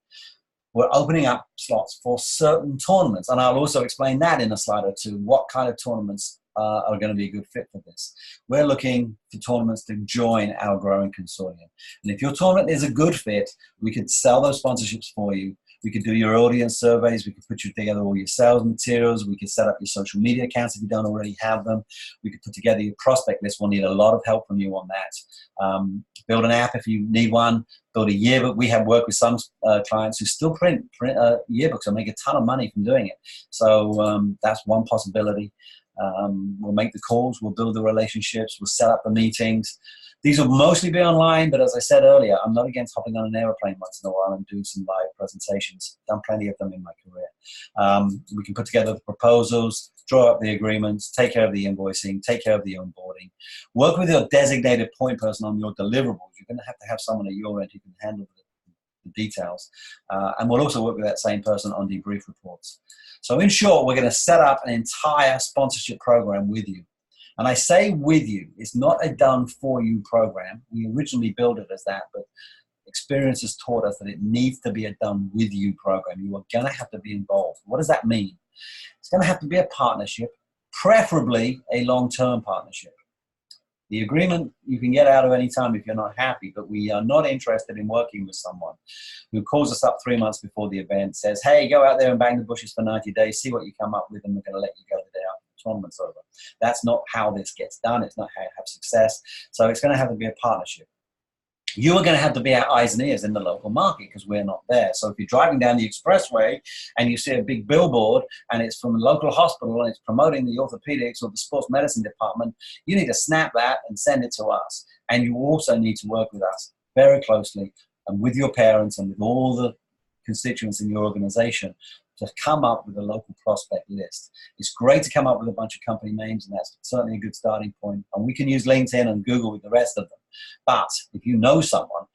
we're opening up slots for certain tournaments. And I'll also explain that in a slide or two, what kind of tournaments are going to be a good fit for this. We're looking for tournaments to join our growing consortium. And if your tournament is a good fit, we could sell those sponsorships for you. We could do your audience surveys. We could put together all your sales materials. We could set up your social media accounts if you don't already have them. We could put together your prospect list. We'll need a lot of help from you on that. Build an app if you need one. Build a yearbook. We have worked with some clients who still print yearbooks and make a ton of money from doing it. So that's one possibility. We'll make the calls. We'll build the relationships. We'll set up the meetings. These will mostly be online, but as I said earlier, I'm not against hopping on an airplane once in a while and doing some live presentations. Done plenty of them in my career. We can put together the proposals, draw up the agreements, take care of the invoicing, take care of the onboarding. Work with your designated point person on your deliverables. You're going to have someone at your end who can handle the details. And we'll also work with that same person on debrief reports. So in short, we're going to set up an entire sponsorship program with you. And I say with you, it's not a done-for-you program. We originally built it as that, but experience has taught us that it needs to be a done-with-you program. You are going to have to be involved. What does that mean? It's going to have to be a partnership, preferably a long-term partnership. The agreement you can get out of any time if you're not happy, but we are not interested in working with someone who calls us up 3 months before the event, says, hey, go out there and bang the bushes for 90 days, see what you come up with, and we're going to let you go the day after the tournament's over. That's not how this gets done. It's not how you have success. So it's going to have to be a partnership. You are going to have to be our eyes and ears in the local market because we're not there. So if you're driving down the expressway and you see a big billboard and it's from a local hospital and it's promoting the orthopedics or the sports medicine department, you need to snap that and send it to us. And you also need to work with us very closely and with your parents and with all the constituents in your organization to come up with a local prospect list. It's great to come up with a bunch of company names, and that's certainly a good starting point. And we can use LinkedIn and Google with the rest of them. But if you know someone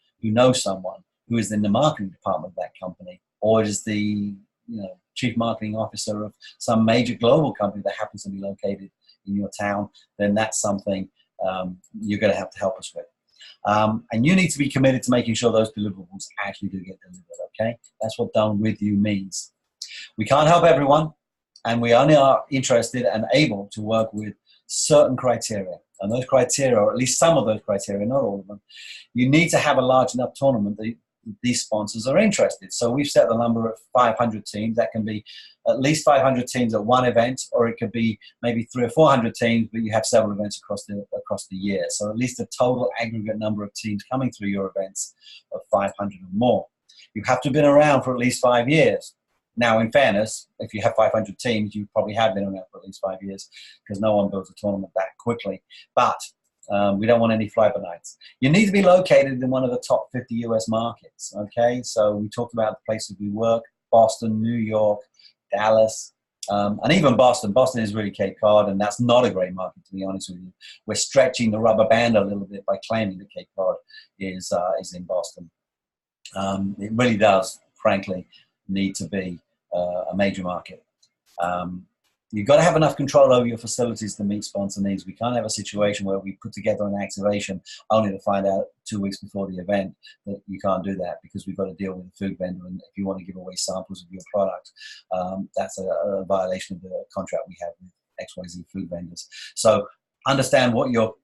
who is in the marketing department of that company, or is the chief marketing officer of some major global company that happens to be located in your town, then that's something you're going to have to help us with. And you need to be committed to making sure those deliverables actually do get delivered, okay? That's what done with you means. We can't help everyone, and we only are interested and able to work with certain criteria. And those criteria, or at least some of those criteria, not all of them, you need to have a large enough tournament that these sponsors are interested. So we've set the number at 500 teams. That can be at least 500 teams at one event, or it could be maybe 300 or 400 teams, but you have several events across the year. So at least a total aggregate number of teams coming through your events of 500 or more. You have to have been around for at least 5 years. Now, in fairness, if you have 500 teams, you probably have been around for at least 5 years because no one builds a tournament that quickly. But we don't want any fly-by-nights. You need to be located in one of the top 50 US markets, okay? So we talked about the places we work, Boston, New York, Dallas, and even Boston. Boston is really Cape Cod, and that's not a great market, to be honest with you. We're stretching the rubber band a little bit by claiming that Cape Cod is in Boston. It really does, frankly, need to be a major market. You've got to have enough control over your facilities to meet sponsor needs. We can't have a situation where we put together an activation only to find out 2 weeks before the event that you can't do that because we've got to deal with the food vendor. And if you want to give away samples of your product, that's a violation of the contract we have with XYZ food vendors. So understand what your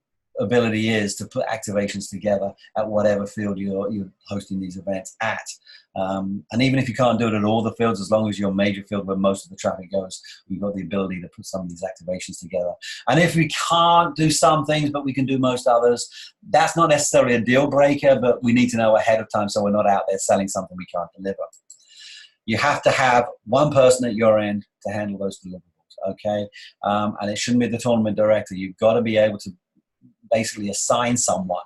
ability is to put activations together at whatever field you're hosting these events at. And even if you can't do it at all the fields, as long as your major field where most of the traffic goes, we've got the ability to put some of these activations together. And if we can't do some things, but we can do most others, that's not necessarily a deal breaker, but we need to know ahead of time so we're not out there selling something we can't deliver. You have to have one person at your end to handle those deliverables, okay? And it shouldn't be the tournament director. You've got to be able to basically assign someone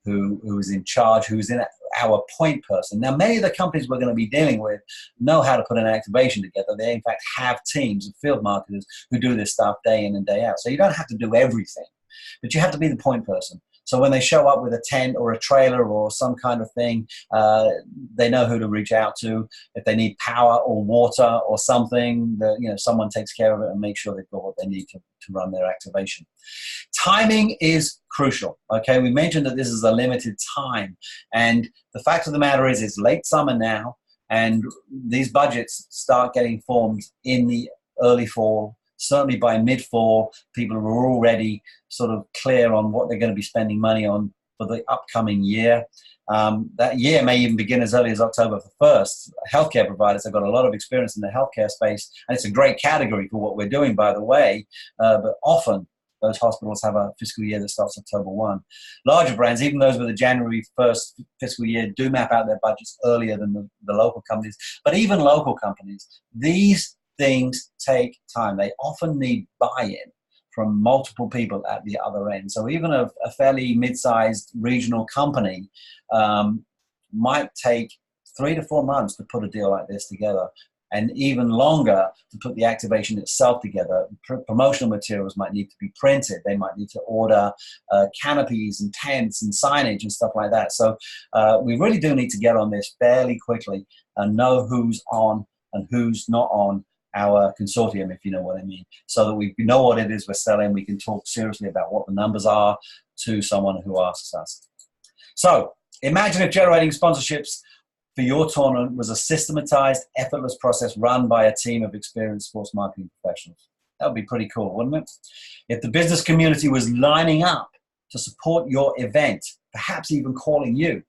who is in charge, who's in our point person. Now, many of the companies we're going to be dealing with know how to put an activation together. They, in fact, have teams of field marketers who do this stuff day in and day out. So you don't have to do everything, but you have to be the point person. So when they show up with a tent or a trailer or some kind of thing, they know who to reach out to. If they need power or water or something, someone takes care of it and makes sure they've got what they need to run their activation. Timing is crucial. Okay, we mentioned that this is a limited time, and the fact of the matter is it's late summer now, and these budgets start getting formed in the early fall. Certainly by mid-fall, people are already sort of clear on what they're going to be spending money on for the upcoming year. That year may even begin as early as October 1st. Healthcare providers have got a lot of experience in the healthcare space, and it's a great category for what we're doing, by the way, but often those hospitals have a fiscal year that starts October 1. Larger brands, even those with a January 1st fiscal year, do map out their budgets earlier than the local companies. But even local companies, these things take time. They often need buy-in from multiple people at the other end. So even a fairly mid-sized regional company might take 3 to 4 months to put a deal like this together, and even longer to put the activation itself together. Promotional materials might need to be printed. They might need to order canopies and tents and signage and stuff like that. So we really do need to get on this fairly quickly and know who's on and who's not on our consortium, if you know what I mean, so that we know what it is we're selling. We can talk seriously about what the numbers are to someone who asks us. So imagine if generating sponsorships for your tournament was a systematized, effortless process run by a team of experienced sports marketing professionals. That would be pretty cool, wouldn't it? If the business community was lining up to support your event, perhaps even calling you.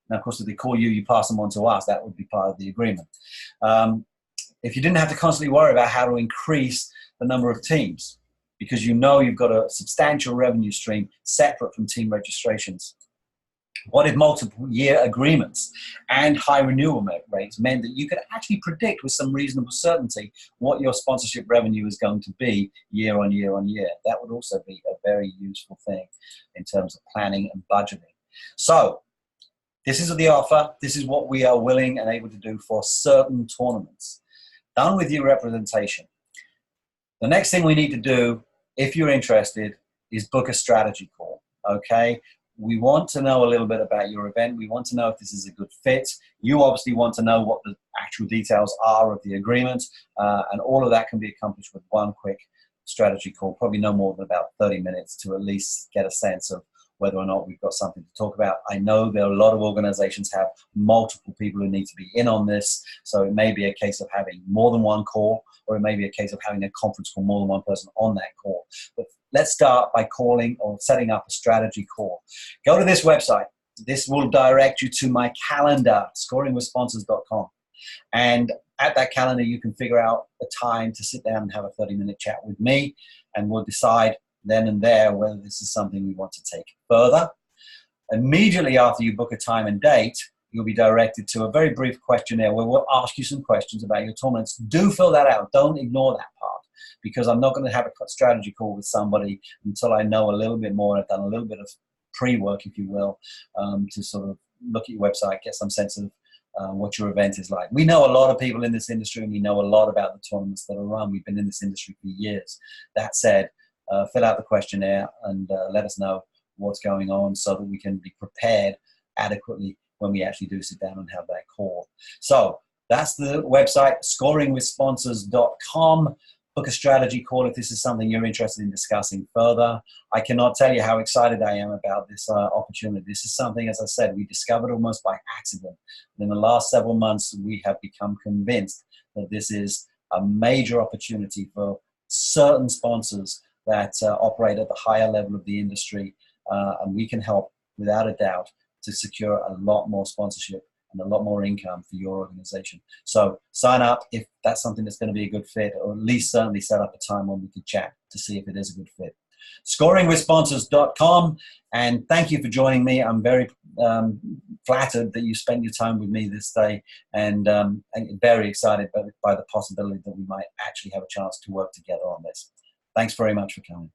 Now, of course, if they call you, you pass them on to us. That would be part of the agreement. If you didn't have to constantly worry about how to increase the number of teams, because you know you've got a substantial revenue stream separate from team registrations. What if multiple year agreements and high renewal rates meant that you could actually predict with some reasonable certainty what your sponsorship revenue is going to be year on year on year? That would also be a very useful thing in terms of planning and budgeting. So this is the offer. This is what we are willing and able to do for certain tournaments. Done with your representation. The next thing we need to do, if you're interested, is book a strategy call, okay? We want to know a little bit about your event. We want to know if this is a good fit. You obviously want to know what the actual details are of the agreement, and all of that can be accomplished with one quick strategy call, probably no more than about 30 minutes to at least get a sense of whether or not we've got something to talk about. I know there are a lot of organizations have multiple people who need to be in on this, so it may be a case of having more than one call, or it may be a case of having a conference call, more than one person on that call. But let's start by calling or setting up a strategy call. Go to this website. This will direct you to my calendar, scoringwithsponsors.com. And at that calendar, you can figure out a time to sit down and have a 30-minute chat with me, and we'll decide then and there whether this is something we want to take further. Immediately after you book a time and date, you'll be directed to a very brief questionnaire where we'll ask you some questions about your tournaments. Do fill that out. Don't ignore that part, because I'm not going to have a strategy call with somebody until I know a little bit more. I've done a little bit of pre-work, if you will, to sort of look at your website, get some sense of what your event is like. We know a lot of people in this industry, and we know a lot about the tournaments that are run. We've been in this industry for years. That said, fill out the questionnaire and let us know what's going on so that we can be prepared adequately when we actually do sit down and have that call. So that's the website, scoringwithsponsors.com. Book a strategy call if this is something you're interested in discussing further. I cannot tell you how excited I am about this opportunity. This is something, as I said, we discovered almost by accident. And in the last several months, we have become convinced that this is a major opportunity for certain sponsors that operate at the higher level of the industry, and we can help without a doubt to secure a lot more sponsorship and a lot more income for your organization. So sign up if that's something that's going to be a good fit, or at least certainly set up a time when we could chat to see if it is a good fit. Scoringwithsponsors.com, and thank you for joining me. I'm very flattered that you spent your time with me this day, and very excited by the possibility that we might actually have a chance to work together on this. Thanks very much for coming.